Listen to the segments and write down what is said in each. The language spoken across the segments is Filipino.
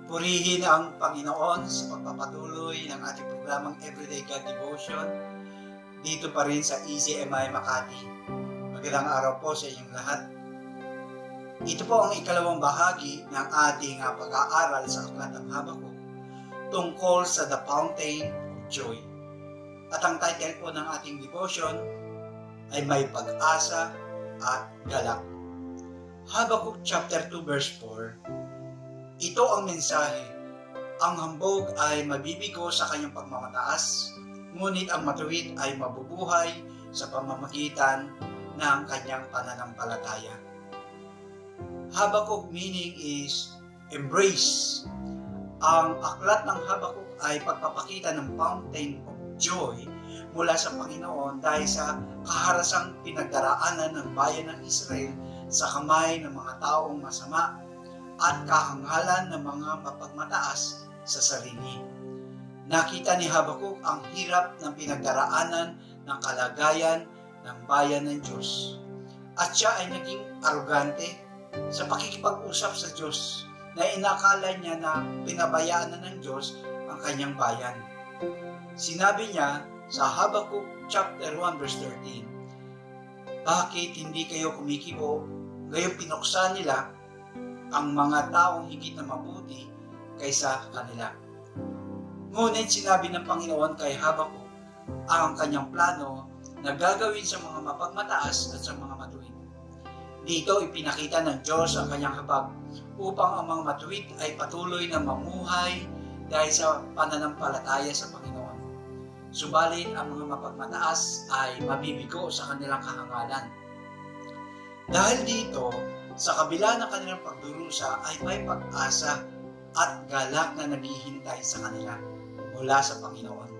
Purihin ang Panginoon sa pagpapatuloy ng ating programang Everyday God Devotion dito pa rin sa ECMI Makati. Magandang araw po sa inyong lahat. Ito po ang ikalawang bahagi ng ating pag-aaral sa Aklat ng Habakuk tungkol sa The Fountain of Joy. At ang title po ng ating devotion ay May Pag-asa at Galak. Habakuk chapter 2 verse 4. Ito ang mensahe. Ang hambog ay mabibigo sa kanyang pagmamataas, ngunit ang matuwid ay mabubuhay sa pamamagitan ng kanyang pananampalataya. Habakuk meaning is embrace. Ang aklat ng Habakuk ay pagpapakita ng fountain of joy mula sa Panginoon dahil sa kaharasang pinagdaraanan ng bayan ng Israel sa kamay ng mga taong masama at kahanghalan ng mga mapagmataas sa sarili. Nakita ni Habakuk ang hirap ng pinagdaraanan ng kalagayan ng bayan ng Diyos. At siya ay naging arugante sa pakikipag-usap sa Diyos na inakala niya na pinabayaan na ng Diyos ang kanyang bayan. Sinabi niya sa Habakuk chapter 1 verse 13, "Bakit hindi kayo kumikibo, gayon pinuksan nila ang mga taong higit na mabuti kaysa kanila." Ngunit sinabi ng Panginoon kay Habakuk ang kanyang plano na gagawin sa mga mapagmataas at sa mga matuwid. Dito ipinakita ng Diyos ang kanyang habag upang ang mga matuwid ay patuloy na mamuhay dahil sa pananampalataya sa Panginoon. Subalit ang mga mapagmataas ay mabibigo sa kanilang kahangalan. Dahil dito, sa kabila ng kanilang pagdurusa ay may pag-asa at galak na naghihintay sa kanila mula sa Panginoon.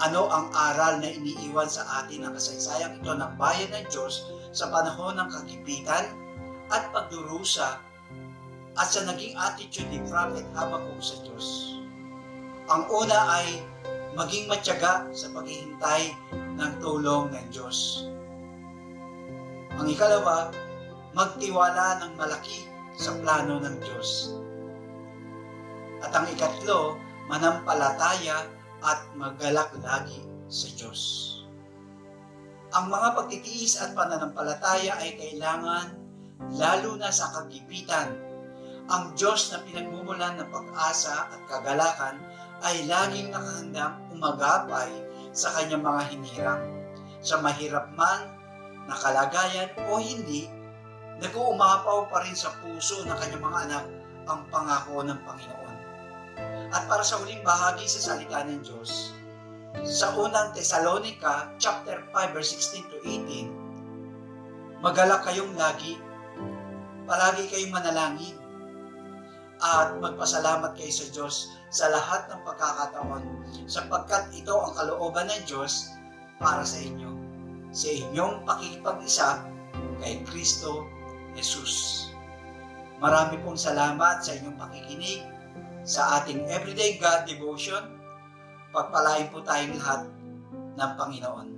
Ano ang aral na iniiwan sa atin ng kasaysayang ito ng bayan ng Diyos sa panahon ng kagipitan at pagdurusa at sa naging attitude ni Prophet Habakuk sa Diyos? Ang una ay maging matyaga sa paghihintay ng tulong ng Diyos. Ang ikalawa, magtiwala ng malaki sa plano ng Diyos. At ang ikatlo, manampalataya at maggalak lagi sa Diyos. Ang mga pagtitiis at pananampalataya ay kailangan lalo na sa kagipitan. Ang Diyos na pinagmumulan ng pag-asa at kagalakan ay laging nakahandang umagapay sa kanyang mga hinirang. Sa mahirap man na kalagayan o hindi, nag-uumapaw pa rin sa puso ng kanyang mga anak ang pangako ng Panginoon. At para sa huling bahagi sa salita ng Diyos, sa unang Tesalonica chapter 5 verse 16 to 18, "Magalak kayong lagi, palagi kayong manalangin, at magpasalamat kayo sa Diyos sa lahat ng pagkakataon, sapagkat ito ang kalooban ng Diyos para sa inyo, sa inyong pakikipag-isa kay Kristo Jesus." Marami pong salamat sa inyong pakikinig sa ating Everyday God Devotion. Pagpalain po tayong lahat ng Panginoon.